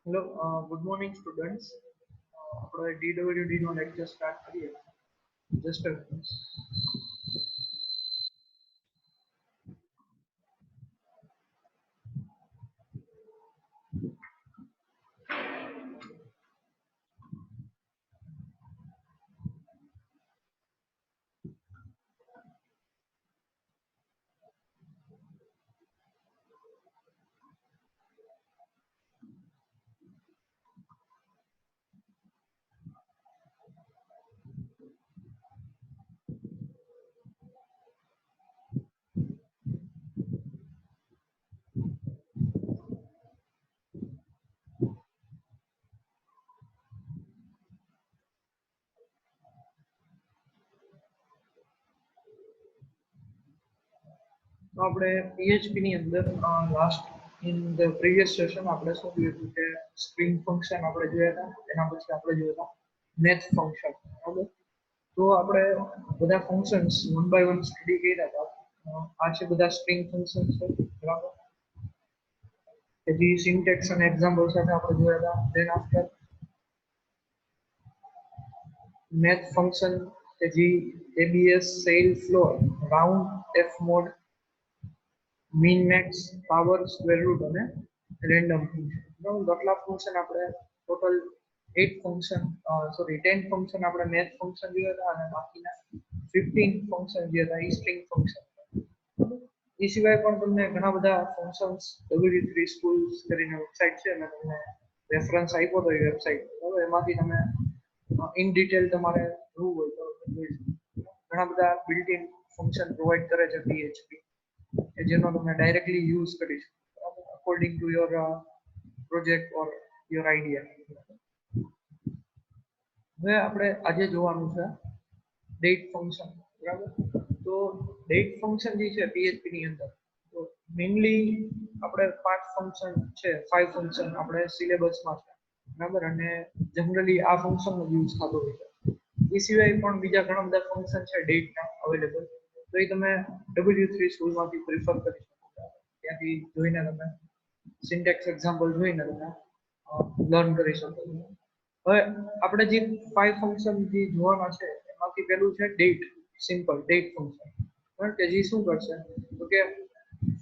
Hello, good morning, students. આપણે DWD નો lecture start કરીએ. Just આપણે PHP ની અંદર last in the previous session આપણે શું જોયું હતું કે સ્ટ્રિંગ ફંક્શન આપણે જોયા હતા, એના પછી આપણે જોયા હતા મેથ ફંક્શન. બરાબર, તો આપણે બધા functions one by one study કર્યા હતા. આ છે બધા સ્ટ્રિંગ ફંક્શન છે. બરાબર, જે સિન્ટેક્સ અને એક્ઝામ્પલ સાથે આપણે જોયા હતા. ધેન આફ્ટર math function કે જે abs sail floor round f mod min max power square root અને random function. બરાબર, આટલા ફંક્શન આપણે ટોટલ 8 ફંક્શન સોરી 10 ફંક્શન આપણે મેથ ફંક્શન જોયા હતા અને બાકીના 15 ફંક્શન જે હતા એ સ્ટ્રિંગ ફંક્શન. એ સિવાય પણ તમને ઘણા બધા ફંક્શન્સ W3 schools કરીને વેબસાઇટ છે અને તમને રેફરન્સ આપ્યો તો એ વેબસાઇટ. બરાબર, એમાંથી તમે ઇન ડિટેલ તમારે જોવું હોય તો ઘણા બધા બિલ્ટ ઇન ફંક્શન પ્રોવાઈડ કરે છે PHP કે જેનો તમે ડાયરેક્ટલી યુઝ કરી શકો according to your project or your idea. હવે આપણે આજે જોવાનું છે ડેટ ફંક્શન. બરાબર, તો ડેટ ફંક્શન જે છે PHP ની અંદર તો મેઇનલી આપણે 5 ફંક્શન છે, 5 ફંક્શન આપણે સિલેબસમાં છે. બરાબર, અને જનરલી આ ફંક્શન નો યુઝ થતો હોય છે. એ સિવાય પણ બીજા ઘણા બધા ફંક્શન છે ડેટના અવેલેબલ, તો એ તમે W3 સ્કૂલમાંથી પ્રિફર કરી શકો. ત્યાંથી જોઈને તમે સિન્ટેક્સ એક્ઝામ્પલ જોઈને તમે લર્ન કરી શકો. હવે આપણે જે 5 ફંક્શન જે જોવાના છે એમાંથી પહેલું છે ડેટ, સિમ્પલ ડેટ ફંક્શન. બરાબર, કે જે શું કરશે તો કે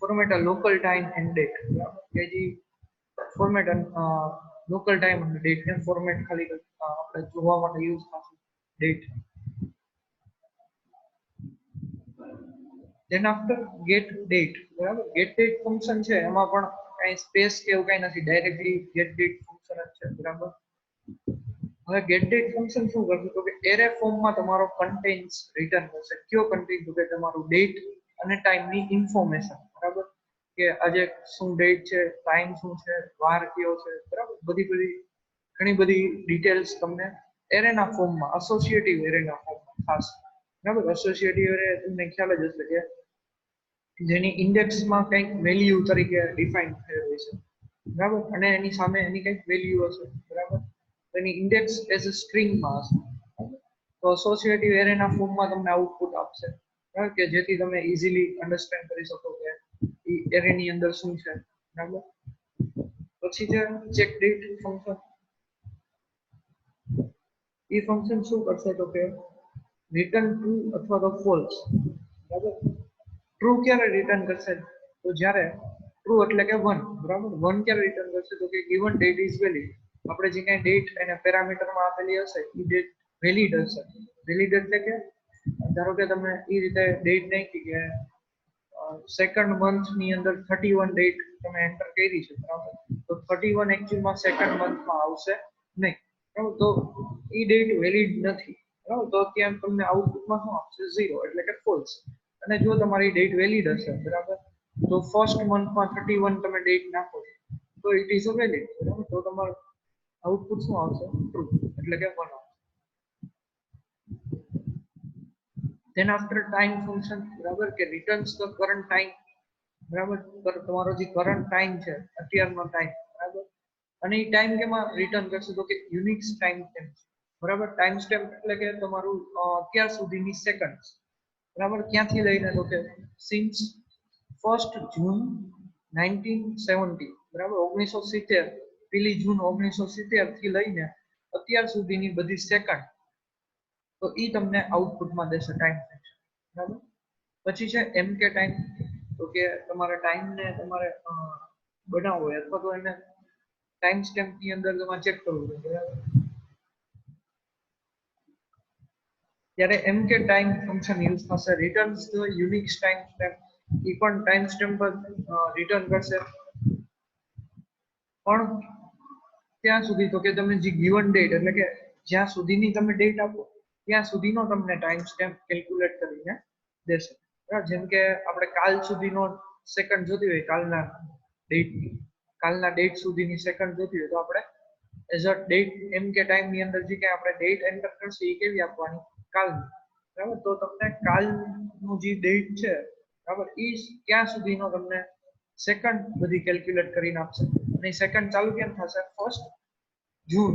format a local time and date. કે જે ફોર્મેટ લોકલ ટાઈમ અને ડેટ ને ફોર્મેટ ખાલી આપણે જોવા માટે યુઝ થશે date. then after get date. બરાબર, get date ફંક્શન છે એમાં પણ કઈ સ્પેસ કે એવું કઈ નથી, ડાયરેક્ટલી get date ફંક્શન જ છે. બરાબર, હવે get date ફંક્શન શું કરશે તો કે એરે ફોર્મમાં તમારો કન્ટેન્ટ્સ રિટર્ન કરશે. કયો કન્ટેન્ટ તો કે તમારું ડેટ અને ટાઈમ ની ઇન્ફોર્મેશન. બરાબર, કે આજે શું ડેટ છે, ટાઈમ શું છે, વાર કયો છે. બરાબર, બધી ઘણી બધી ડિટેલ્સ તમને એરેના ફોર્મમાં, એસોસિએટિવ એરેના ફોર્મમાં ખાસ. બરાબર, એસોસિએટિવ એરે તમને ખ્યાલ જ હશે કે જેની ઇન્ડેક્સમાં કંઈક વેલ્યુ તરીકે ડિફાઇન થયેલ હોય છે. બરાબર, અને એની સામે એની કંઈક વેલ્યુ હશે. બરાબર, એની ઇન્ડેક્સ એઝ અ સ્ટ્રિંગમાં હશે. તો એસોસિએટિવ એરેના ફોર્મમાં તમને આઉટપુટ આપશે. બરાબર, કે જેથી તમે ઇઝીલી અન્ડરસ્ટેન્ડ કરી શકો કે એ એરેની અંદર શું છે. બરાબર, પછી છે ચેક ડેટ ફંક્શન. એ ફંક્શન શું કરશે તો કે રિટર્ન ટ્રુ અથવા તો ફોલ્સ. બરાબર, ટ્રુ ક્યારે રિટર્ન કરશે તો જ્યારે ટ્રુ એટલે કે 1. બરાબર, 1 ક્યારે રિટર્ન કરશે તો કે given date is valid. આપણે જે કઈ ડેટ એને પેરામીટરમાં આપેલી હશે એ ડેટ વેલિડ હશે. વેલિડ એટલે કે ધારો કે તમે એ રીતે ડેટ નાખી કે સેકન્ડ મંથ ની અંદર 31 ડેટ તમે એન્ટર કરી છે. બરાબર, તો 31 એકચ્યુઅલમાં સેકન્ડ મંથમાં આવશે નહીં. બરાબર, તો એ ડેટ વેલિડ નથી. બરાબર, તો ત્યાં તમને આઉટપુટમાં શું આપશે 0 એટલે કે ફોલ્સ. અને જો તમારી ડેટ વેલિડ હશે, બરાબર, તો ફર્સ્ટ મંથમાં 31 તમે ડેટ નાખો તો ઇટ ઇઝ અ વેલિડ. બરાબર, તો તમારું આઉટપુટ શું આવશે ટ્રુ એટલે કે 1 આવશે. then after time function. બરાબર, કે returns the current time. બરાબર, તમારો જે કરંટ ટાઈમ છે અત્યારનો ટાઈમ. બરાબર, અને એ ટાઈમ કેમાં રિટર્ન કરશે તો કે યુનિક્સ ટાઈમ સ્ટેમ્પ. બરાબર, ટાઈમ સ્ટેમ્પ એટલે કે તમારું અત્યાર સુધીની સેકન્ડ. બરાબર, ક્યાંથી લઈને તો કે સિન્સ 1st June 1970. બરાબર, 1970 પેલી જૂન 1970 થી લઈને અત્યાર સુધીની બધી સેકન્ડ, તો ઈ તમને આઉટપુટમાં દેશે ટાઈમ ફંક્શન, બરાબર. પછી છે mk ટાઈમ, તો કે તમારે ટાઈમને તમારે બનાવવો હોય અથવા તો એને ટાઈમ સ્ટેમ્પ ની અંદર તમારે ચેક કરવું છે, બરાબર. ત્યારે mk ટાઈમ ફંક્શન યુઝ થશે. Returns the unique time stamp, ઈ પણ ટાઈમ સ્ટેમ્પ રિટર્ન કરશે, પણ ત્યાં સુધી તો કે તમે જે ગિવન ડેટ એટલે કે જ્યાં સુધીની તમે ડેટ આપો ત્યાં સુધીનો તમને ટાઈમ સ્ટેમ્પ કેલ્ક્યુલેટ કરીને દેશે, બરાબર. જેમ કે આપણે કાલ સુધીનો સેકન્ડ જોતી હોય, કાલના ડેટ સુધીની સેકન્ડ જોતી હોય, તો આપણે as a date mk time ની અંદર જે કઈ આપણે ડેટ એન્ટર કરશે એ કેવી આપવાની, કાલની, બરાબર. તો તમને કાલનું જે ડેટ છે, બરાબર, એ ક્યાં સુધીનો તમને સેકન્ડ બધી કેલ્ક્યુલેટ કરીને આપશે. અને સેકન્ડ ચાલુ કેમ થશે, 1 જૂન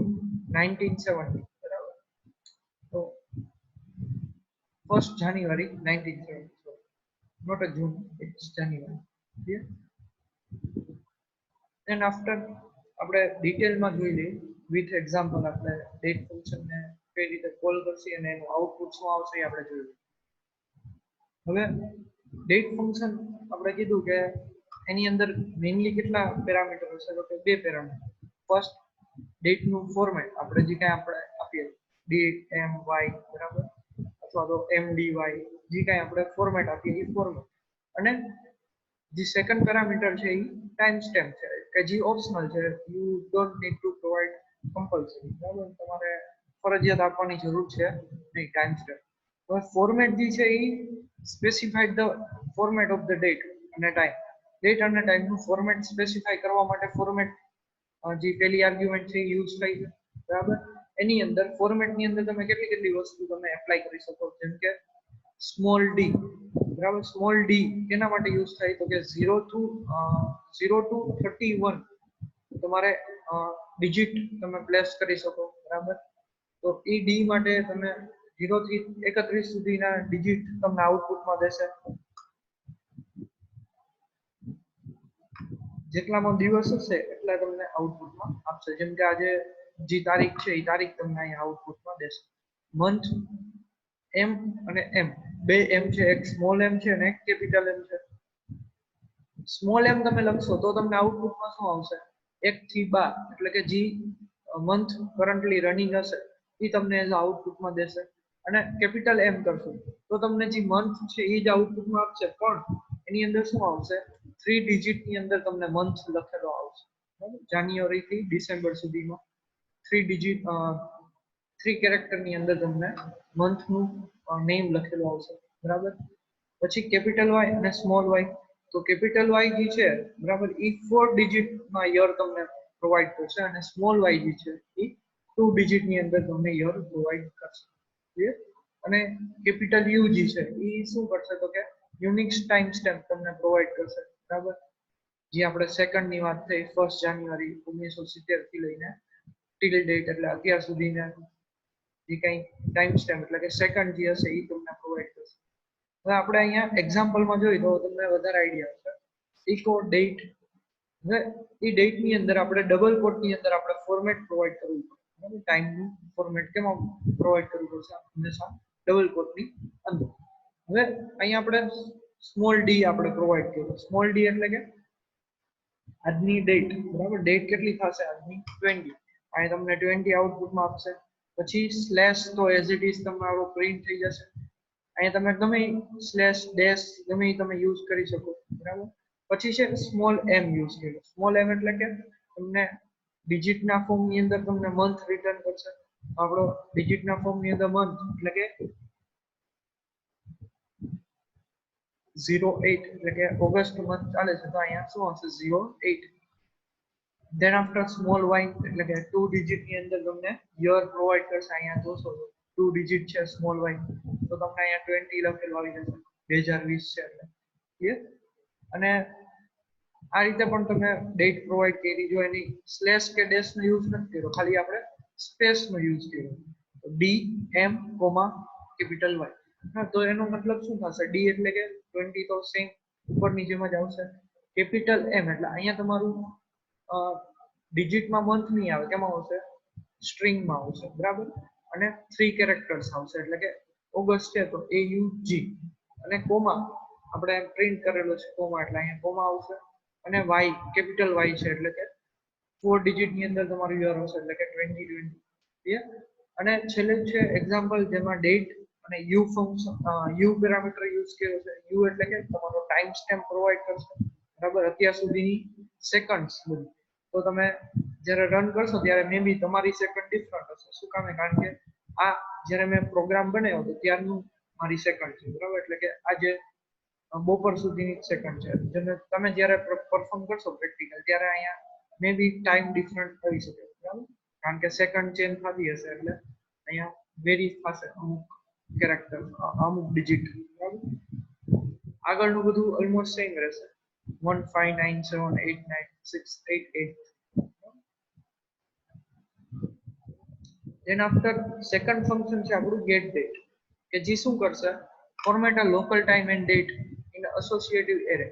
1970, બરાબર. તો 1 જાન્યુઆરી 1970, not a June, it's January. Clear? Then after આપણે ડિટેલમાં જોઈ લઈએ વિથ એક્ઝામ્પલ, આપણે ડેટ ફંક્શનને કઈ રીતે કોલ કરશે અને એનું આઉટપુટ શું આવશે એ આપણે જોયું. હવે ડેટ ફંક્શન આપણે કીધું કે એની અંદર મેઇનલી કેટલા પેરામીટર હશે, તો કે 2 પેરામીટર. ફર્સ્ટ ડેટનું ફોર્મેટ, આપણે જે કાંઈ આપણે આપીએ ડેટ my, બરાબર, અથવા તો mdy, જે કાંઈ આપણે ફોર્મેટ આપીએ એ ફોર્મેટ. અને જે સેકન્ડ પેરામીટર છે એ ટાઈમ સ્ટેમ્પ છે કે જે ઓપ્શનલ છે, you don't need to provide compulsory, બરાબર, તમારે ફરજિયાત આપવાની જરૂર છે નહીં ટાઈમ સ્ટેમ્પ. હવે ફોર્મેટ જે છે એ specified the format of the date અને ટાઈમ. ડેટ અને ટાઈમનું ફોર્મેટ સ્પેસિફાઈ કરવા માટે ફોર્મેટ જે પેલી આર્ગ્યુમેન્ટ છે એ યુઝ થઈ છે, બરાબર. એની અંદર ફોર્મેટની અંદર તમે કેટલી વસ્તુ તમે એપ્લાય કરી શકો, જેમ કે સ્મોલ ડી, બરાબર. સ્મોલ ડી કેના માટે યુઝ થાય, તો કે 0 to 31 તમારે ડિજિટ તમે પ્લેસ કરી શકો, બરાબર. તો એ ડી માટે તમે 0 થી 31 સુધીના ડિજિટ તમને આઉટપુટમાં દેશે. જેટલામાં દિવસ હશે એટલા તમને આઉટપુટમાં આપશે. જેમ કે આજે જે તારીખ છે એ તારીખ તમને અહીંયા આઉટપુટમાં દેશે. મંથ એમ અને એમ, બે એમ છે, એક સ્મોલ એમ છે અને એક કેપિટલ એમ છે. સ્મોલ એમ તમે લખશો તો તમને આઉટપુટમાં શું આવશે, 1 થી 12, એટલે કે જે મંથ કરન્ટલી રનિંગ હશે એ તમને એઝ આઉટપુટમાં દેશે. અને કેપિટલ એમ કરશો તો તમને જે મંથ છે એ જ આઉટપુટમાં આપશે, પણ એની અંદર શું આવશે, 3 ડિજિટ ની અંદર તમને મંથ લખેલો આવશે, બરાબર. જાન્યુઆરી થી ડિસેમ્બર સુધીમાં 3 ડિજિટ 3 કેરેક્ટર ની અંદર તમને મંથનું નેમ લખેલું આવશે, બરાબર. પછી કેપિટલ વાય અને સ્મોલ વાય, તો કેપિટલ વાય જે છે, બરાબર, એ 4 ડિજિટમાં યર તમને પ્રોવાઈડ કરશે અને સ્મોલ વાય જે છે એ 2 ડિજિટ ની અંદર તમને યર પ્રોવાઈડ કરશે. ક્લિયર? અને કેપિટલ યુ જે છે એ શું કરશે, તો કે યુનિક ટાઈમ સ્ટેમ્પ તમને પ્રોવાઈડ કરશે, બરાબર. જે આપણે સેકન્ડ ની વાત થઈ 1 જાન્યુઆરી 1970 થી લઈને ટીલ ડેટ એટલે અત્યાર સુધીના જે કંઈ ટાઈમ સ્ટેમ્પ એટલે કે સેકન્ડ જે હશે એ તમને પ્રોવાઈડ કરશે. હવે આપણે અહીંયા એક્ઝામ્પલમાં જોઈએ તો તમને વધારે આઈડિયા આવશે. ઇકો ડેટ, હવે એ ડેટ ની અંદર આપણે ડબલ કોટ ની અંદર આપણે ફોર્મેટ પ્રોવાઈડ કરવું પડે. ટાઈમનું ફોર્મેટ કેમાં પ્રોવાઈડ કરવું પડશે, હંમેશા ડબલ કોટ ની અંદર. હવે અહીંયા આપણે સ્મોલ ડી આપણે પ્રોવાઈડ કર્યું. સ્મોલ ડી એટલે કે આજની ડેટ, બરાબર. ડેટ કેટલી થશે, આજની 20, અહીં તમને 20 આઉટપુટમાં આપશે. પછી સ્લેશ તો એઝ ઇટ ઇઝ તમારો પ્રિન્ટ થઈ જશે. અહીંયા તમે ગમે સ્લેશ ડેશ ગમે તમે યુઝ કરી શકો, બરાબર. પછી છે સ્મોલ એમ યુઝ કર્યો. સ્મોલ એમ એટલે કે તમને ડિજિટના ફોર્મની અંદર તમને મંથ રિટર્ન કરશે. આપણો ડિજિટના ફોર્મની અંદર મંથ એટલે કે 08 એટલે કે ઓગસ્ટ મંથ ચાલે છે તો અહીંયા શું આવશે, 08. ધેન આફ્ટર સ્મોલ વાય એટલે કે 2 ડિજિટ ની અંદર તમને યર પ્રોવાઈડ કરશે. અહીંયા જોશો 2 ડિજિટ છે સ્મોલ વાય, તો તમને અહીંયા 20 લખેલું આવી જશે, 2020 છે એટલે. ક્લિયર? અને આ રીતે પણ તમે ડેટ પ્રોવાઈડ કરી. જો એની સ્લેશ કે ડેશ નો યુઝ નથી કર્યો, ખાલી આપણે સ્પેસ નો યુઝ કર્યો, તો D M comma capital Y. હા, તો એનો મતલબ શું થશે, ડી એટલે કે 20 તો સેમ ઉપરની જેમ જ આવશે. કેપિટલ એમ એટલે અહીંયા તમારું ડિજિટમાં મંથ નહીં આવે, કેમાં આવશે? સ્ટ્રિંગમાં આવશે, બરાબર. અને 3 કેરેક્ટર્સ આવશે, એટલે કે ઓગસ્ટ છે તો AUG અને કોમા આપણે પ્રિન્ટ કરેલો છે કોમા, એટલે અહીંયા કોમા આવશે. અને Y કેપિટલ Y છે એટલે કે 4 ડિજિટ ની અંદર તમારું યર હશે એટલે કે 2020. ક્લિયર? અને છેલ્લે છે એક્ઝામ્પલ જેમાં ડેટ અને you function you parameter use કર્યો છે. યુ એટલે કે તમારો ટાઈમ સ્ટેમ્પ પ્રોવાઈડ કરશે, બરાબર, અત્યાર સુધીની સેકન્ડ્સ બધી. તો તમે જ્યારે રન કરશો ત્યારે મે બી તમારી સેકન્ડ ડિફરન્ટ હશે. શું કામ? કારણ કે આ જ્યારે મેં પ્રોગ્રામ બનાવ્યો હતો ત્યારનું મારી સેકન્ડ છે, બરાબર. એટલે કે આજે બપોર સુધીની સેકન્ડ છે. જેને તમે જ્યારે પરફોર્મ કરશો પ્રેક્ટિકલ ત્યારે અહીંયા મે બી ટાઈમ ડિફરન્ટ થઈ શકે, બરાબર. કારણ કે સેકન્ડ ચેન્જ થતી હશે એટલે અહીંયા વેરી થશે અમુક કેરેક્ટર, અમુક ડિજિટ, બરાબર. આગળનું બધું ઓલમોસ્ટ સેમ રહેશે. 159789688. then after second function છે આપણું get date, કે જે શું કરશે? format a local time and date in associative array.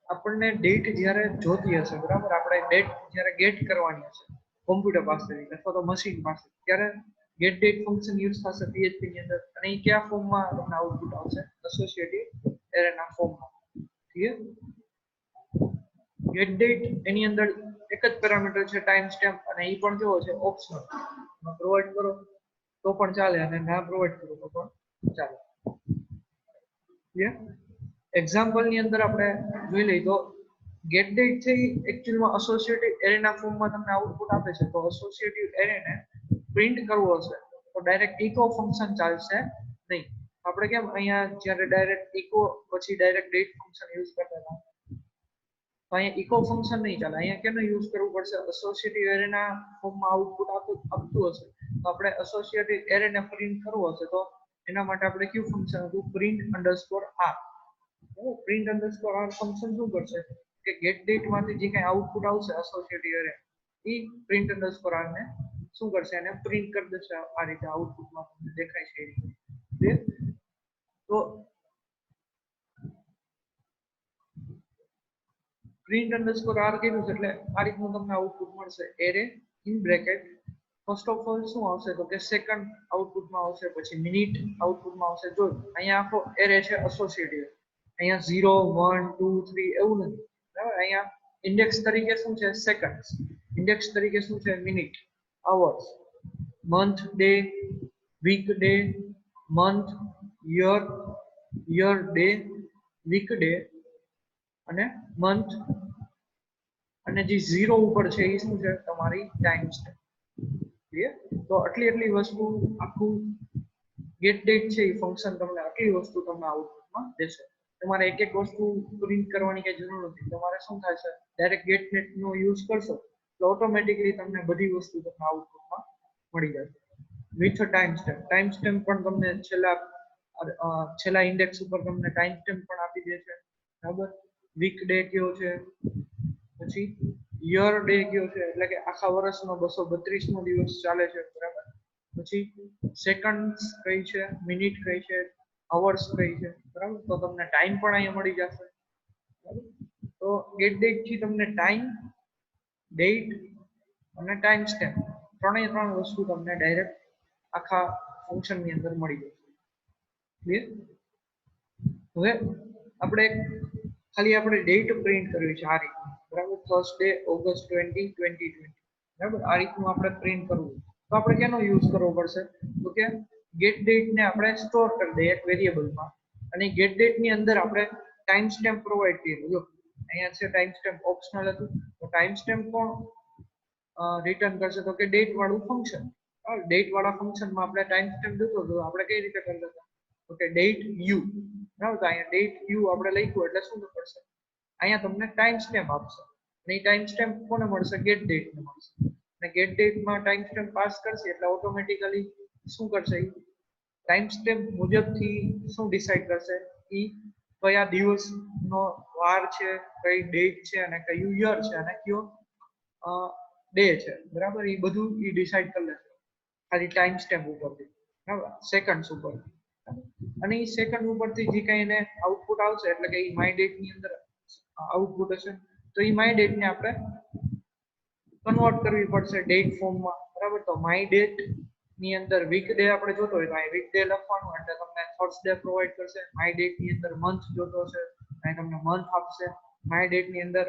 આપણને ડેટ જ્યારે જોતી હશે, બરાબર, આપણે ડેટ જ્યારે ગેટ કરવાની હશે કોમ્પ્યુટર પાસેથી અથવા તો મશીન પાસે, ત્યારે get date ફંક્શન યુઝ થશે PHP ની અંદર. અને એ કયા ફોર્મમાં તમને આઉટપુટ આવશે? એસોસિએટિવ એરે ના ફોર્મમાં. ક્લિયર? get date એની અંદર એક જ પેરામીટર છે ટાઈમ સ્ટેમ્પ, અને એ પણ કેવો છે? ઓપ્શનલ. પ્રોવાઈડ કરો તો પણ ચાલે અને ના પ્રોવાઈડ કરો તો પણ ચાલે. ક્લિયર? એક્ઝામ્પલ ની અંદર આપણે જોઈ લઈએ તો get date છે એકચ્યુઅલમાં એસોસિએટિવ એરેના ફોર્મમાં તમને આઉટપુટ આપે છે. તો એસોસિએટિવ એરેને પ્રિન્ટ કરવો હશે તો ડાયરેક્ટ ઇકો ફંક્શન ચાલશે નહીં. આપણે કેમ અહીંયા જ્યારે ડાયરેક્ટ ઇકો પછી ડાયરેક્ટ ડેટ ફંક્શન યુઝ કરતા હતા, તો અહીંયા ઇકો ફંક્શન નહીં ચાલે. અહીંયા કેનો યુઝ કરવું પડશે? એસોસિએટિવ એરેના ફોર્મમાં આઉટપુટ આપતું હશે તો આપણે એસોસિએટિવ એરેને પ્રિન્ટ કરવો હશે તો એના માટે આપણે કયું ફંક્શન હતું? print_r. print_r ફંક્શન શું કરશે કે get date માંથી જે કઈ આઉટપુટ આવશે એસોસિએટિવ એરે, એ print_r ને શું કરશે? એને પ્રિન્ટ કરી દેશે. આ રીતે આઉટપુટમાં તમને દેખાય છે એ રીતે. તો print_r કીધું છે એટલે આ રીતનું તમને આઉટપુટ મળશે. Array in bracket first of all શું આવશે તો કે સેકન્ડ આઉટપુટમાં આવશે, પછી મિનિટ આઉટપુટમાં આવશે. જો અહીંયા આખો એરે છે એસોસિએટિવ, અહીંયા 0 1 2 3 એવું નથી, બરાબર. અહીંયા ઇન્ડેક્સ તરીકે શું છે? સેકન્ડ્સ. ઇન્ડેક્સ તરીકે શું છે? Minute, hours, month, day, week, day, month, year, year, day, week, day અને મંથ. અને જે 0 ઉપર છે એ શું છે? તમારી ટાઈમ સ્ટેમ્પ. ક્લિયર? તો એટલી વસ્તુ આખું get date છે એ ફંક્શન તમને આટલી વસ્તુ તમને આઉટપુટમાં દેશે. તમારે એક એક વસ્તુ પ્રિન્ટ કરવાની કઈ જરૂર નથી. તમારે શું થાય છે? ડાયરેક્ટ get date નો યુઝ કરશો તો ઓટોમેટિકલી તમને બધી વસ્તુ તમને આઉટપુટમાં મળી જશે with time stamp. Time stamp પણ તમને છેલ્લા ઇન્ડેક્સ ઉપર તમને ટાઈમ સ્ટેમ્પ પણ આપી દે છે, બરાબર. વીક ડે કયો છે, પછી યર ડે કયો છે, એટલે કે આખા વર્ષનો 232મો દિવસ ચાલે છે, બરાબર. પછી સેકન્ડ્સ કઈ છે, મિનિટ કઈ છે, અવર્સ કઈ છે, બરાબર. તો તમને ટાઈમ પણ અહીંયા મળી જશે, બરાબર. તો get date થી તમને ટાઈમ, ડેટ અને ટાઈમ સ્ટેમ્પ ત્રણ વસ્તુ તમને ડાયરેક્ટ આખા ફંક્શન ની અંદર મળી જશે. ક્લિયર? હવે આપણે ખાલી આપણે ડેટ પ્રિન્ટ કરવી છે આ રીતે, બરાબર. ફર્સ્ટ ડે ઓગસ્ટ 2020, બરાબર. આ રીતનું આપણે પ્રિન્ટ કરવું તો આપણે કેનો યુઝ કરવો પડશે તો કે get date ને આપણે સ્ટોર કરી દઈએ એક વેરિયેબલમાં, અને get date ની અંદર આપણે ટાઈમ સ્ટેમ્પ પ્રોવાઈડ કરીએ. જો અહીંયા છે ટાઈમ સ્ટેમ્પ ઓપ્શનલ હતું, તો ટાઈમ સ્ટેમ્પ કોણ રિટર્ન કરશે તો કે ડેટ વાળું ફંક્શન. ડેટ વાળા ફંક્શનમાં આપણે ટાઈમ સ્ટેમ્પ જોતો તો આપણે કઈ રીતે કરી લેતા તો કે ડેટ યુ, બરાબર. તો અહીંયા ડેટ યુ આપણે લખ્યું એટલે શું કરશે? અહીંયા તમને ટાઈમ સ્ટેમ્પ આપશે, અને એ ટાઈમ સ્ટેમ્પ કોને મળશે? get date ને મળશે. અને get date માં ટાઈમ સ્ટેમ્પ પાસ કરશે એટલે ઓટોમેટિકલી શું કરશે? ટાઈમ સ્ટેમ્પ મુજબથી શું ડિસાઈડ કરશે? એ કયા દિવસનો વાર છે, કઈ ડેટ છે, અને કયું યર છે, અને કયો ડે છે, બરાબર. એ બધું એ ડિસાઈડ કરી લેશે ખાલી ટાઈમ સ્ટેમ્પ ઉપરથી, બરાબર, સેકન્ડ્સ ઉપર. અને એ સેકન્ડ ઉપરથી જે કઈ એને આઉટપુટ આવશે એટલે કે એ માય ડેટ ની અંદર આઉટપુટ હશે, તો એ માય ડેટ ને આપણે કન્વર્ટ કરવી પડશે ડેટ ફોર્મમાં, બરાબર. તો માય ડેટ ની અંદર વીક ડે આપણે જોતો હોય તો અહીં વીક ડે લખવાનું એટલે તમને થર્સડે પ્રોવાઈડ કરશે. માય ડેટ ની અંદર મંથ જોતો હશે અહીં તમને મંથ આપશે. માય ડેટ ની અંદર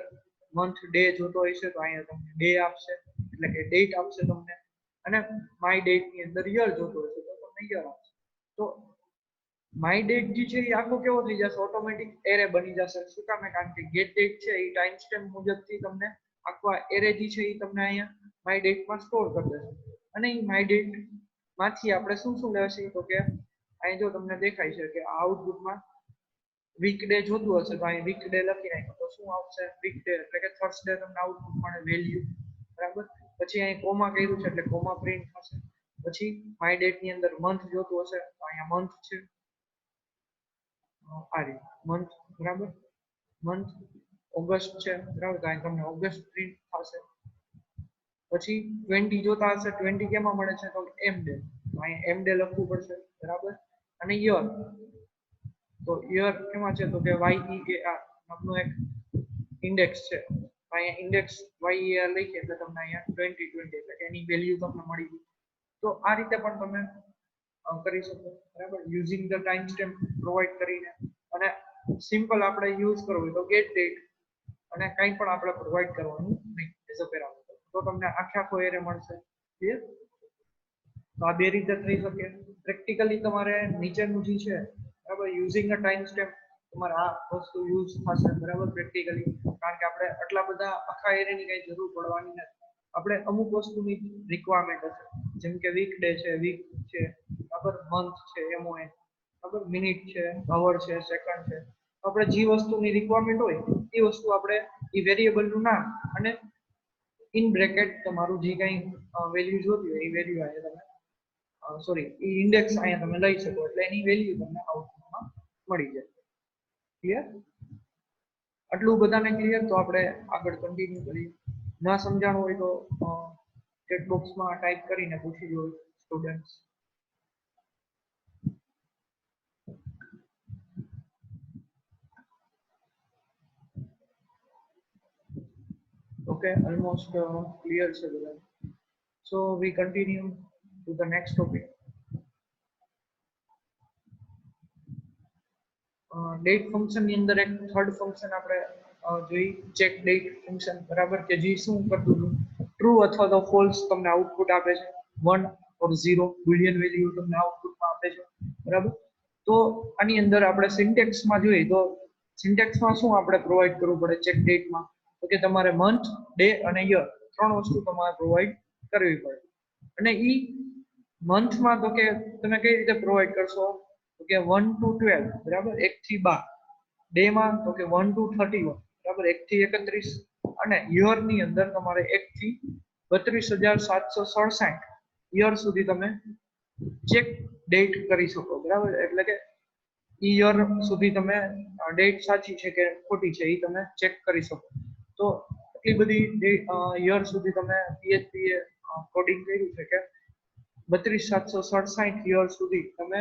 મંથ ડે જોતો હશે તો અહીંયા તમને ડે આપશે એટલે કે ડેટ આપશે તમને. અને માય ડેટ ની અંદર યર જોતો હશે તો તમને યર આપશે. તો માય ડેટ જે છે એ આખો કેવો થઈ જશે, ઓટોમેટિક એરે બની જશે. શું કામ? કારણ કે ગેટ ડેટ છે એ ટાઈમ સ્ટેમ્પ મુજબથી તમને આખા એરે જે છે એ તમને અહીંયા માય ડેટમાં સ્ટોર કરી દેશે. અને એ માય ડેટ માંથી આપણે શું શું લેશે તો કે અહીં જો તમને દેખાય છે કે આઉટપુટમાં વીક ડે જોતું હશે તો અહીં વીક ડે લખી નાખ્યો તો શું આવશે? વીક ડે એટલે કે થર્સડે તમને આઉટપુટ મળે વેલ્યુ, બરાબર. પછી અહીં કોમા કર્યું છે એટલે કોમા પ્રિન્ટ થશે. પછી માય ડેટ ની અંદર મંથ જોતું હશે તો અહીંયા મંથ છે આ રીતે મંથ, બરાબર. મંથ ઓગસ્ટ છે, બરાબર. તો અહીં તમને ઓગસ્ટ પ્રિન્ટ થશે. પછી 20 જોતા હશે, 20 કેમાં મળે છે તો એમ ડે, તો અહીંયા એમ ડે લખવું પડશે, બરાબર. અને યર, તો યર કેમાં છે તો કે YEAR નામનું એક ઇન્ડેક્સ છે. અહીંયા ઇન્ડેક્સ YEAR લખીએ એટલે તમને અહીંયા 2020 એટલે કે એની વેલ્યુ તમને મળી ગઈ. તો આ રીતે પણ તમે કરી શકો, બરાબર, using the time stamp provide કરીને. અને સિમ્પલ આપણે યુઝ કરવું હોય તો ગેટ ડેટ અને કંઈ પણ આપણે પ્રોવાઈડ કરવાનું નહીં એઝ અ પેરામીટર, તો તમને આખો એરે મળશે. ક્લિયર? તો આ બે રીતે થઈ શકે. પ્રેક્ટિકલી તમારે નીચેનું જે છે, બરાબર, યુઝિંગ અ ટાઈમ સ્ટેમ્પ તમારે આ વસ્તુ યુઝ થશે, બરાબર, પ્રેક્ટિકલી. કારણ કે આપણે આટલા બધા આખા એરેની કઈ જરૂર પડવાની નથી. આપણે અમુક વસ્તુની રિક્વાયરમેન્ટ હશે, જેમ કે વીક ડે છે, વીક છે, બરાબર, મંથ છે, MON, બરાબર, મિનિટ છે, અવર છે, સેકન્ડ છે. આપણે જે વસ્તુની રિક્વાયરમેન્ટ હોય એ વસ્તુ આપણે એ વેરિયેબલનું નામ અને ઇન બ્રેકેટ તમારું જે કંઈ વેલ્યુ જોતી હોય એ વેલ્યુ અહીંયા તમે સોરી એ ઇન્ડેક્સ અહીંયા તમે લઈ શકો એટલે એની વેલ્યુ તમને આઉટપુટમાં મળી જાય. ક્લિયર? આટલું બધાને ક્લિયર? તો આપણે આગળ કન્ટિન્યુ કરીએ. ના સમજાણું હોય તો ચેટ બોક્સમાં ટાઈપ કરીને પૂછી લો સ્ટુડન્ટ્સ. Okay, almost clear છે બધા. So we continue to the next topic. Date function ની અંદર એક થર્ડ ફંક્શન આપણે જોઈ, ચેક ડેટ ફંક્શન, બરાબર, કે જે શું કરતું હતું, ટ્રુ અથવા તો ફોલ્સ તમને આઉટપુટ આપે છે, 1 ઓર 0 બુલિયન વેલ્યુ તમને આઉટપુટમાં આપે છે, બરાબર. તો આની અંદર આપણે સિન્ટેક્સમાં જોઈએ તો સિન્ટેક્સમાં શું આપણે પ્રોવાઈડ કરવું પડે ચેક ડેટમાં, તો કે તમારે મંથ, ડે અને યર ત્રણ વસ્તુ તમારે પ્રોવાઈડ કરવી પડે. અને ઈ મંથમાં તો કે તમે કઈ રીતે પ્રોવાઈડ કરશો તો કે 1 to 12, બરાબર, 1 થી 12. ડે માં તો કે 1 to 31, બરાબર, 1 થી 31. અને યર ની અંદર તમારે 1 થી 32,767 યર સુધી તમે ચેક ડેટ કરી શકો, બરાબર. એટલે કે ઈ યર સુધી તમે ડેટ સાચી છે કે ખોટી છે એ તમે ચેક કરી શકો. તો એટલી બધી યર સુધી તમે PHP એ કોડિંગ કર્યું છે કે 32,767 યર સુધી તમે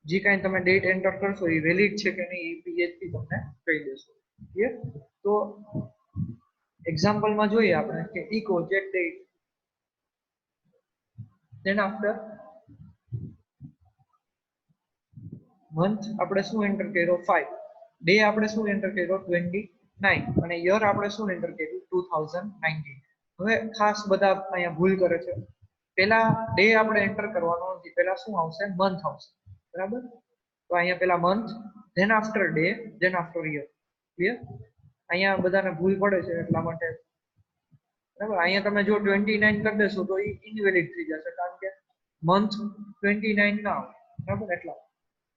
જે કાંઈ તમે ડેટ એન્ટર કરશો એ વેલિડ છે કે નહીં એ PHP તમને કહી દેશે. ક્લિયર? તો એક્ઝામ્પલમાં જોઈએ આપણે કે echo check date, then after month આપણે શું એન્ટર કર્યો 5, ડે આપણે શું એન્ટર કર્યો 29 અને યર આપણે શું એન્ટર કર્યું 2019. હવે ખાસ બધા અહીંયા ભૂલ કરે છે, પહેલા ડે આપણે એન્ટર કરવાનો નથી, પહેલા શું આવશે મંથ આવશે, બરાબર. તો અહીંયા પહેલા month, than after day, than after year. Clear? અહીંયા બધાને ભૂલ પડે છે એટલા માટે, બરાબર. અહીંયા તમે જો 29 કરી દેશો તો એ ઇનવેલિડ થઈ જશે કારણ કે મંથ 29 ના આવે, બરાબર. એટલા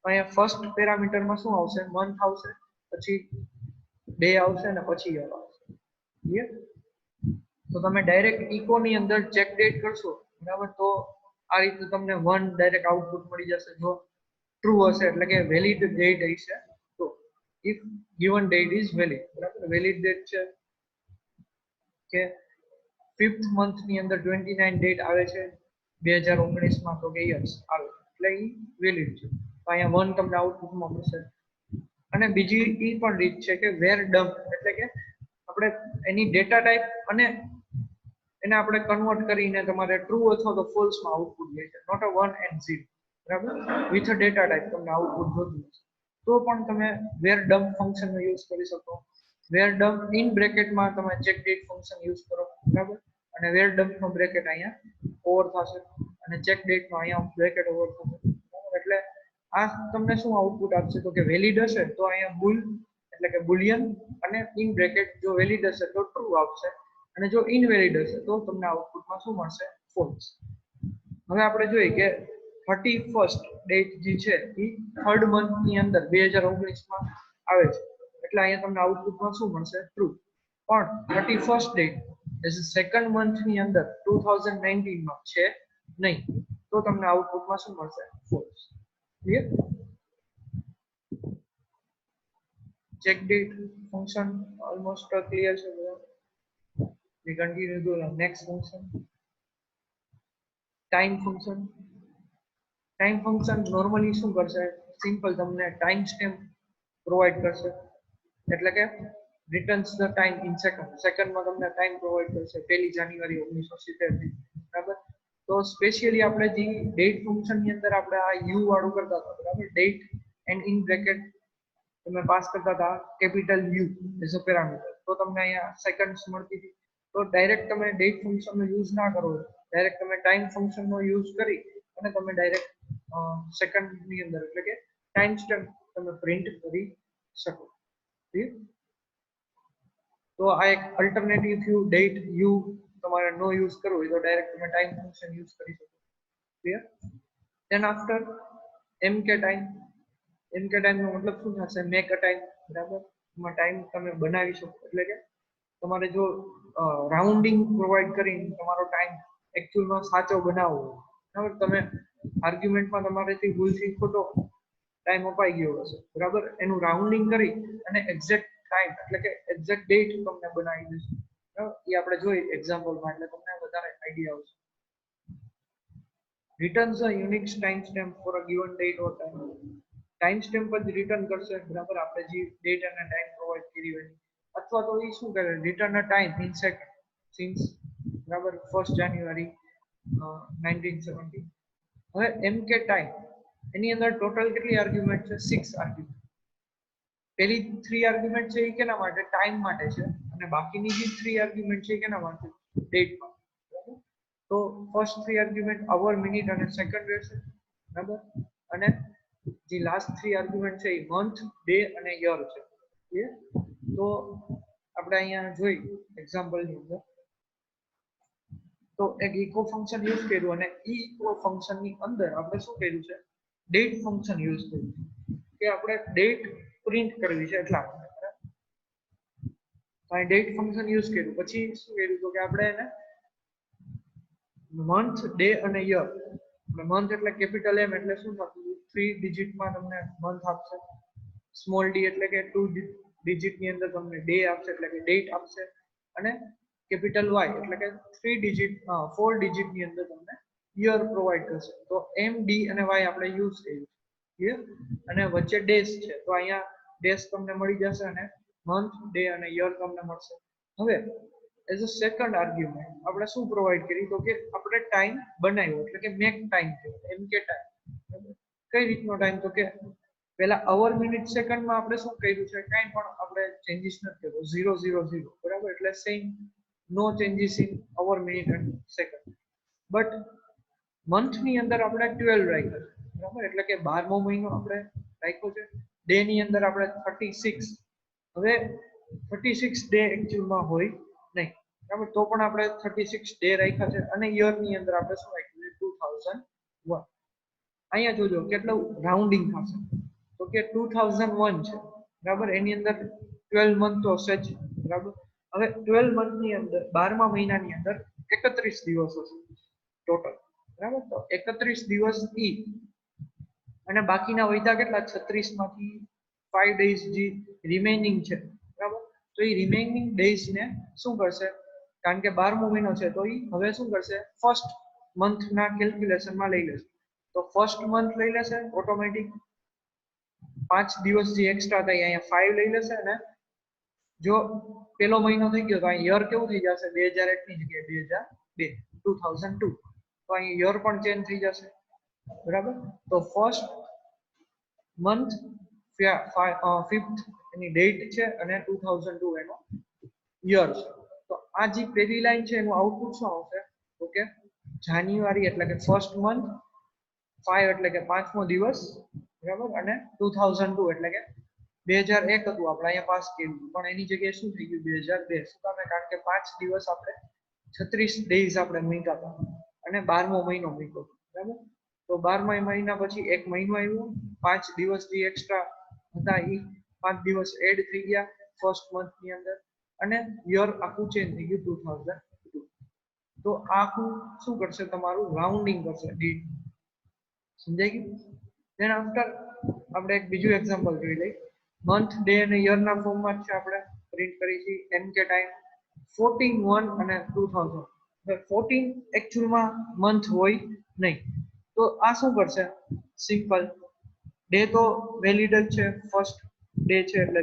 અહીંયા ફર્સ્ટ પેરામીટરમાં શું આવશે મંથ આવશે, પછી ડે આવશે અને પછી યર આવશે. ક્લિયર? તો તમે ડાયરેક્ટ ઇકો ની અંદર ચેક ડેટ કરશો, બરાબર, તો આ રીતે તમને 1 ડાયરેક્ટ આઉટપુટ મળી જશે જો ટ્રુ હશે એટલે કે વેલિડ ડેટ હશે. તો if given date is valid, બરાબર, વેલિડ ડેટ છે કે 5th મંથ ની અંદર 29 ડેટ આવે છે 2019 માં તો કે યસ આવે એટલે ઈ વેલિડ છે. તો અહીંયા 1 તમને આઉટપુટમાં મળશે. અને બીજી ઈ પણ રીત છે કે વેર ડમ્પ એટલે કે આપણે એની ડેટા ટાઈપ અને એને આપણે કન્વર્ટ કરીને તમારે ટ્રુ અથવા તો ફોલ્સ માં આઉટપુટ દે છે, નોટ અ 1 and 0, બરાબર, વિથ અ ડેટા ટાઈપ તમને આઉટપુટ જોતું હશે તો પણ તમે વેર ડમ્પ ફંક્શન નો યુઝ કરી શકો. વેર ડમ્પ ઇન બ્રેકેટમાં તમે ચેક ડેટ ફંક્શન યુઝ કરો, બરાબર, અને વેર ડમ્પ નો બ્રેકેટ અહીંયા ઓવર થશે અને ચેક ડેટ નો અહીંયા બ્રેકેટ ઓવર થશે. એટલે આ તમને શું આઉટપુટ આપશે તો કે વેલિડ હશે તો અહીંયા બુલ એટલે કે બુલિયન અને ઇન બ્રેકેટ જો વેલિડ હશે તો ટ્રુ આવશે અને જો ઇનવેલિડ હશે તો તમને આઉટપુટમાં શું મળશે? ફોલ્સ. હવે આપણે જોઈએ કે 31st ડેટ જે છે એ 3rd મંથ ની અંદર 2019 માં આવે છે એટલે અહીંયા તમને આઉટપુટમાં શું મળશે? ટ્રુ. પણ 31st date as second month ની અંદર 2019 માં છે નહીં તો તમને આઉટપુટમાં શું મળશે? False. Clear? check date function almost clear છે બધા. we continue to the next function, time function. time function normally શું કરશે? સિમ્પલ તમને ટાઈમ સ્ટેમ્પ પ્રોવાઈડ કરશે એટલે કે returns the time in second. સેકન્ડમાં તમને ટાઈમ પ્રોવાઈડ કરશે 1 જાન્યુઆરી 1970 થી, બરાબર. તો સ્પેશિયલી આપણે જે ડેટ ફંક્શન ની અંદર આપણે આ યુ વાળું કરતા હતા, બરાબર, ડેટ એન્ડ ઇન બ્રેકેટ તમે પાસ કરતા હતા capital you as a parameter, તો તમને અહીંયા સેકન્ડ્સ મળતી હતી. તો ડાયરેક્ટ તમે ડેટ ફંક્શન નો યુઝ ના કરો, ડાયરેક્ટ તમે ટાઈમ ફંક્શન નો યુઝ કરી અને તમે ડાયરેક્ટ સેકન્ડ ની અંદર એટલે કે ટાઈમ સ્ટેમ્પ તમે પ્રિન્ટ કરી શકો. ઠીક? તો આ એક અલ્ટરનેટિવ થયું. ડેટ યુ તમારે નો યુઝ કરવું હોય તો ડાયરેક્ટ તમે ટાઈમ ફંક્શન યુઝ કરી શકો. Clear? Then after mk time. mk time નો મતલબ શું થશે? મેક અ ટાઈમ, બરાબર. એમાં ટાઈમ તમે બનાવી શકો એટલે કે તમારે જો રાઉન્ડિંગ પ્રોવાઈડ કરીને તમારો ટાઈમ એકચ્યુઅલમાં સાચો બનાવવો, બરાબર, તમે આર્ગ્યુમેન્ટમાં તમારેથી ભૂલથી ખોટો ટાઈમ અપાઈ ગયો હશે, બરાબર, એનું રાઉન્ડિંગ કરી અને એક્ઝેક્ટ ટાઈમ એટલે કે એક્ઝેક્ટ ડેટ તમને બનાવી દેશે, બરાબર. એ આપણે જોઈ એક્ઝામ્પલમાં એટલે તમને વધારે આઈડિયા આવશે. returns a unique timestamp for a given date or time. timestamp જ રિટર્ન કરશે, બરાબર, આપણે જે ડેટ અને ટાઈમ પ્રોવાઈડ કરી હોય, અથવા તો એ શું કરે? Return a time in second since, બરાબર, 1st જાન્યુઆરી 1970. હવે mk ટાઈમ એની અંદર ટોટલ કેટલી આર્ગ્યુમેન્ટ છે? 6 આર્ગ્યુમેન્ટ. પહેલી 3 આર્ગ્યુમેન્ટ છે એ કેના માટે? ટાઈમ માટે છે, અને બાકીની જે 3 આર્ગ્યુમેન્ટ છે એ કેના માટે? ડેટ માટે, બરાબર. તો ફર્સ્ટ 3 આર્ગ્યુમેન્ટ અવર, મિનિટ અને સેકન્ડ રહેશે, બરાબર, અને જે લાસ્ટ 3 આર્ગ્યુમેન્ટ છે એ મંથ, ડે અને યર છે. ક્લિયર? તો આપણે અહીંયા જોઈ એક્ઝામ્પલ ની અંદર તો એક ઇકો ફંક્શન યુઝ કર્યું અને ઈ ઇકો ફંક્શન ની અંદર આપણે શું કર્યું છે? ડેટ ફંક્શન યુઝ કર્યું કે આપણે ડેટ પ્રિન્ટ કરવી છે એટલા માટે, બરાબર. ડેટ ફંક્શન યુઝ કર્યું પછી શું કર્યું તો કે આપણે એને મંથ, ડે અને યર. મંથ એટલે કેપિટલ એમ એટલે શું થતું? 3 ડિજિટમાં તમને મંથ આપશે. સ્મોલ ડી એટલે કે 2 ડિજિટ ની અંદર તમને ડે આપશે એટલે કે ડેટ આપશે, અને કેપિટલ વાય એટલે કે 3 ડિજિટ 4 ડિજિટ ની અંદર તમને યર પ્રોવાઈડ કરશે. તો એમ, ડી અને વાય આપણે યુઝ કર્યું છે. ક્લિયર? અને વચ્ચે ડેશ છે તો અહીંયા ડેશ તમને મળી જશે અને મંથ, ડે અને યર તમને મળશે. હવે એઝ અ સેકન્ડ આર્ગ્યુમેન્ટ આપણે શું પ્રોવાઈડ કરી તો કે આપણે ટાઈમ બનાવ્યો એટલે કે મેક ટાઈમ mk ટાઈમ. કઈ રીતનો ટાઈમ તો કે પહેલા અવર, મિનિટ, સેકન્ડમાં આપણે શું કર્યું છે? કાંઈ પણ આપણે ચેન્જીસ નથી કર્યો, 000, બરાબર, એટલે same, no changes in hour, minute and second. But month ની અંદર આપણે 12 રાખ્યો છે, બરાબર, એટલે કે 12મો મહિનો આપણે રાખ્યો છે. ડે ની અંદર આપણે 36. હવે 36 ડે એકચ્યુઅલમાં હોય નહીં, બરાબર, તો પણ આપણે 36 ડે રાખ્યા છે. અને યર ની અંદર આપણે શું રાખ્યું છે? 2001. અહીંયા જોજો કેટલું રાઉન્ડિંગ થશે તો કે 2001 છે, બરાબર, એની અંદર 12 મંથ તો હશે જ, બરાબર. હવે 12 મંથ ની અંદર 12મા મહિનાની અંદર 31 દિવસો છે ટોટલ, બરાબર. તો 31 દિવસ ઈ અને બાકીના વધ્યા કેટલા? 36 માંથી 5 ડેઝ જે રિમેનિંગ છે, બરાબર. તો એ રિમેનિંગ ડેઝ ને શું કરશે? કારણ કે 12મો મહિનો છે તો એ હવે શું કરશે? ફર્સ્ટ મંથ ના કેલ્ક્યુલેશનમાં લઈ લેશે. તો ફર્સ્ટ મંથ લઈ લેશે ઓટોમેટિક. 5 દિવસ જે એક્સ્ટ્રા થાય અહીંયા 5 લઈ લેશે અને જો પેલો મહિનો થઈ ગયો તો અહીં યર કેવું થઈ જશે 2001 ની જગ્યાએ 2002 તો અહીં યર પણ ચેન્જ થઈ જશે બરાબર તો ફર્સ્ટ મંથ 5th એની ડેટ છે અને 2002 એનો યર છે તો આ જે પહેલી લાઈન છે એનું આઉટપુટ શું આવશે તો કે જાન્યુઆરી એટલે કે ફર્સ્ટ મંથ 5 એટલે કે પાંચમો દિવસ બરાબર અને 2002 એટલે કે 2001 હતું આપણે અહીંયા પાસ કર્યું પણ એની જગ્યાએ શું થઈ ગયું 2002 શું કામ કારણ કે 5 દિવસ આપણે 36 ડેઝ આપણે મૂક્યા હતા અને 12મો મહિનો મૂક્યો બરાબર તો 12મા મહિના પછી એક મહિનો આવ્યો 5 દિવસ જે એક્સ્ટ્રા હતા એ 5 દિવસ એડ થઈ ગયા ફર્સ્ટ મંથ ની અંદર અને યર આખું ચેન્જ થઈ ગયું 2002 તો આખું શું કરશે તમારું રાઉન્ડિંગ કરશે ડેટ સમજાઈ ગયું ધેન આફ્ટર આપણે એક બીજું એક્ઝામ્પલ જોઈ લઈએ મંથ ડે અને યર ના ફોર્મમાં છે આપણે પ્રિન્ટ કરી છે mk ટાઈમ 14 1 અને 2000 14 એકચ્યુઅલમાં મંથ હોય નહીં તો આ શું કરશે સિમ્પલ ડે તો વેલિડ જ છે ફર્સ્ટ ડે છે એટલે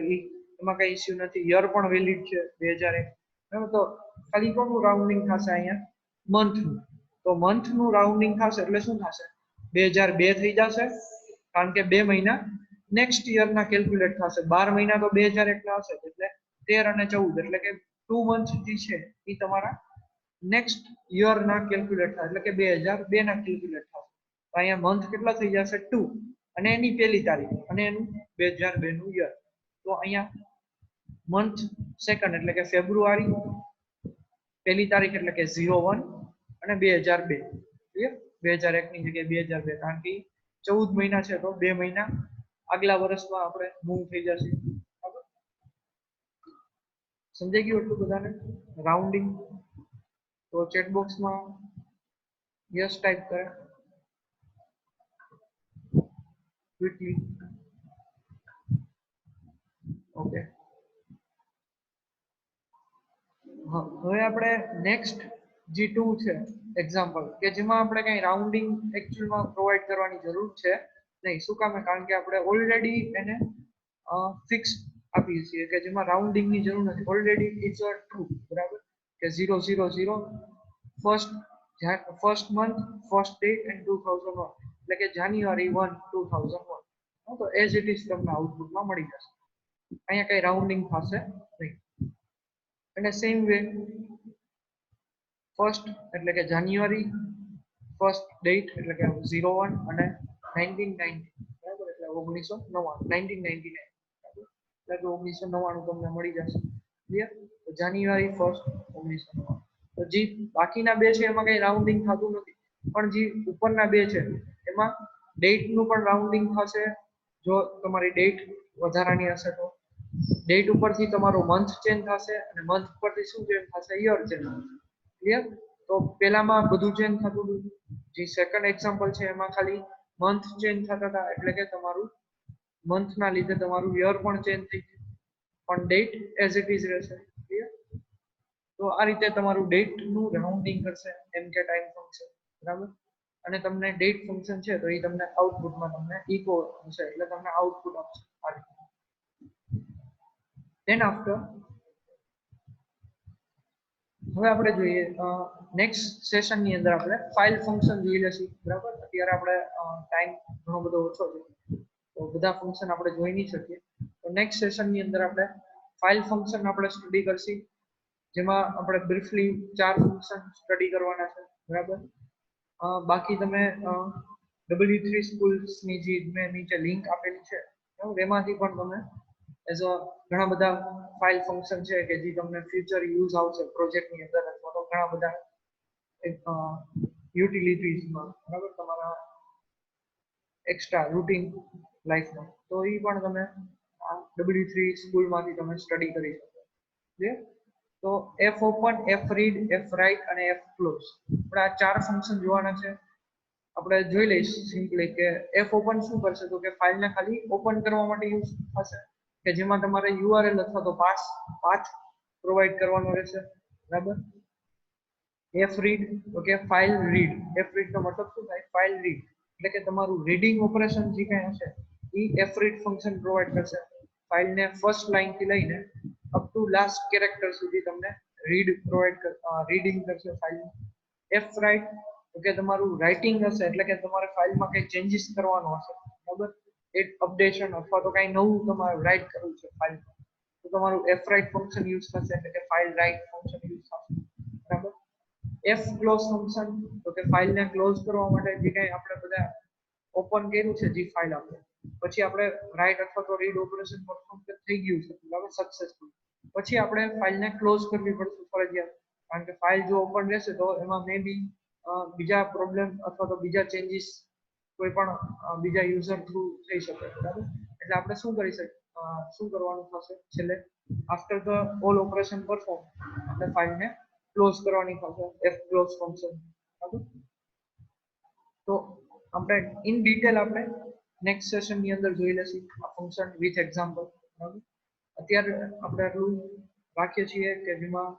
એમાં કઈ ઇશ્યુ નથી યર પણ વેલિડ છે 2001 બરાબર તો ખાલી કોનું રાઉન્ડિંગ થશે અહીંયા મંથનું તો મંથનું રાઉન્ડિંગ થશે એટલે શું થશે 2002 થઈ જશે કારણ કે 2 મહિના નેક્સ્ટ યર ના કેલ્ક્યુલેટ થશે 12 મહિના તો 2001 ના હશે એટલે 13 અને 14 એટલે કે 2 મંથ જે છે એ તમારા નેક્સ્ટ યર ના કેલ્ક્યુલેટ થાય એટલે કે 2002 ના કેલ્ક્યુલેટ થશે તો અહીંયા મંથ કેટલા થઈ જશે 2 અને એની પહેલી તારીખ અને એનું 2002 નું યર તો અહીંયા મંથ સેકન્ડ એટલે કે ફેબ્રુઆરી પહેલી તારીખ એટલે કે 01 અને 2002 ક્લિયર 2001 ની જગ્યાએ 2002 કારણ કે 14 મહિના છે તો 2 મહિના આગલા વર્ષમાં આપણે મૂવ થઈ જશે બરાબર સમજાઈ ગયું એટલું બધાને રાઉન્ડિંગ તો ચેટ બોક્સમાં યસ ટાઈપ કરે ક્વિકલી ઓકે હવે આપણે નેક્સ્ટ G2 છે એક્ઝામ્પલ કે જેમાં આપણે કઈ રાઉન્ડિંગ એકચ્યુઅલમાં પ્રોવાઈડ કરવાની જરૂર છે નહીં શું કામ કારણ કે આપણે ઓલરેડી એને ફિક્સ આપીએ છીએ કે જેમાં રાઉન્ડિંગ ની જરૂર નથી ઓલરેડી ઇટ્સ અ ટ્રુ બરાબર કે 000 first month first day and 2001 એટલે કે જાન્યુઆરી 1 2001 તો એઝ ઇટ ઇઝ તમને આઉટપુટમાં મળી જશે અહીંયા કઈ રાઉન્ડિંગ થશે નહીં અને સેમ વે ફર્સ્ટ એટલે કે જાન્યુઆરી ફર્સ્ટ ડેટ એટલે કે 01 અને 1990 બરાબર એટલે 1999 એટલે કે 1999 તમને મળી જશે ક્લિયર તો જાન્યુઆરી ફર્સ્ટ 1999 તો જે બાકીના બે છે એમાં કઈ રાઉન્ડિંગ થતું નથી પણ જે ઉપરના બે છે એમાં ડેટ નું પણ રાઉન્ડિંગ થશે જો તમારી ડેટ વધારાની હશે તો ડેટ ઉપરથી તમારો મંથ ચેન્જ થશે અને મંથ ઉપરથી શું ચેન્જ થશે યર ચેન્જ થશે ક્લિયર તો પેલામાં બધું ચેન્જ થતું હતું જે સેકન્ડ એક્ઝામ્પલ છે એમાં ખાલી મંથ ચેન્જ થતા હતા એટલે કે તમારું મંથ ના લીધે તમારું યર પણ ચેન્જ થઈ ગયું પણ ડેટ એઝ ઇટ ઇઝ રહેશે ક્લિયર તો આ રીતે તમારું ડેટ નું રાઉન્ડિંગ કરશે mk ટાઈમ ફંક્શન બરાબર અને તમને ડેટ ફંક્શન છે તો એ તમને આઉટપુટમાં તમને ઇકો હશે એટલે તમને આઉટપુટ આપશે આ રીતે then after હવે આપણે જોઈએ નેક્સ્ટ સેશન ની અંદર આપણે ફાઇલ ફંક્શન જોઈ લેશું બરાબર અત્યારે આપણે ટાઈમ ઘણો બધો ઓછો છે તો બધા ફંક્શન આપણે જોઈ નહીં શકીએ તો નેક્સ્ટ સેશન ની અંદર આપણે ફાઇલ ફંક્શન આપણે સ્ટડી કરશું જેમાં આપણે બ્રીફલી 4 ફંક્શન સ્ટડી કરવાના છે બરાબર બાકી તમે W3 સ્કૂલ્સ ની જે મેં નીચે લિંક આપેલી છે બરાબર એમાંથી પણ તમે એઝ અ ઘણા બધા ફાઇલ ફંક્શન છે કે જે તમને ફ્યુચર યુઝ આવશે પ્રોજેક્ટ ની અંદર અથવા તો ઘણા બધા યુટિલિટીઝમાં બરાબર તમારા એક્સ્ટ્રા રૂટીન લાઈફમાં તો એ પણ તમે W3 સ્કૂલમાંથી તમે સ્ટડી કરી શકો ક્લિયર તો f open f read f write અને f ક્લોઝ આપણે આ 4 ફંક્શન જોવાના છે આપણે જોઈ લઈશું સિમ્પલી કે f ઓપન શું કરશે તો કે ફાઇલને ખાલી ઓપન કરવા માટે યુઝ થશે કે જેમાં તમારે URL અથવા તો પાથ પ્રોવાઈડ કરવાનો રહેશે બરાબર f રીડ તો કે ફાઇલ રીડ f રીડ નો મતલબ શું થાય ફાઇલ રીડ એટલે કે તમારું રીડિંગ ઓપરેશન જે કંઈ હશે એ f રીડ ફંક્શન પ્રોવાઈડ કરશે ફાઇલને ફર્સ્ટ લાઈન થી લઈને અપ ટુ લાસ્ટ કેરેક્ટર સુધી તમને રીડિંગ કરશે ફાઇલ એફ રાઇટ તો કે તમારું રાઇટિંગ હશે એટલે કે તમારે ફાઇલમાં કઈ ચેન્જીસ કરવાનો હશે બરાબર એક અપડેશન અથવા તો કઈ નવું તમારે રાઇટ કરવું છે ફાઇલમાં તો તમારું એફ રાઇટ ફંક્શન યુઝ થશે એટલે કે ફાઇલ રાઇટ ફંક્શન યુઝ થશે બરાબર એફ ક્લોઝ ફંક્શન તો કે ફાઇલને ક્લોઝ કરવા માટે જે કઈ આપણે બધા ઓપન કર્યું છે જે ફાઇલ આપણે પછી આપણે રાઇટ અથવા તો રીડ ઓપરેશન પરફોર્મ થઈ ગયું છે બરાબર સક્સેસફુલ પછી આપણે ફાઇલને ક્લોઝ કરવી પડશે ફરજિયાત કારણ કે ફાઇલ જો ઓપન રહેશે તો એમાં મે બી બીજા પ્રોબ્લેમ અથવા તો બીજા ચેન્જીસ કોઈ પણ બીજા યુઝર થ્રુ થઈ શકે બરાબર એટલે આપણે શું કરવાનું થશે છેલ્લે after the all operation perform આપણે ફાઇલને ક્લોઝ કરવાની થશે એફ ક્લોઝ ફંક્શન બરાબર તો આપણે ઇન ડિટેલ આપણે નેક્સ્ટ સેશન ની અંદર જોઈ લેશું આ ફંક્શન વિથ એક્ઝામ્પલ બરાબર અત્યારે આપણે આટલું રાખીએ છીએ કે જેમાં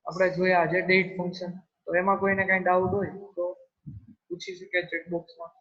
આપણે જોયા આજે ડેટ ફંક્શન તો એમાં કોઈને કઈ ડાઉટ હોય તો પૂછી શકે ચેટ બોક્સમાં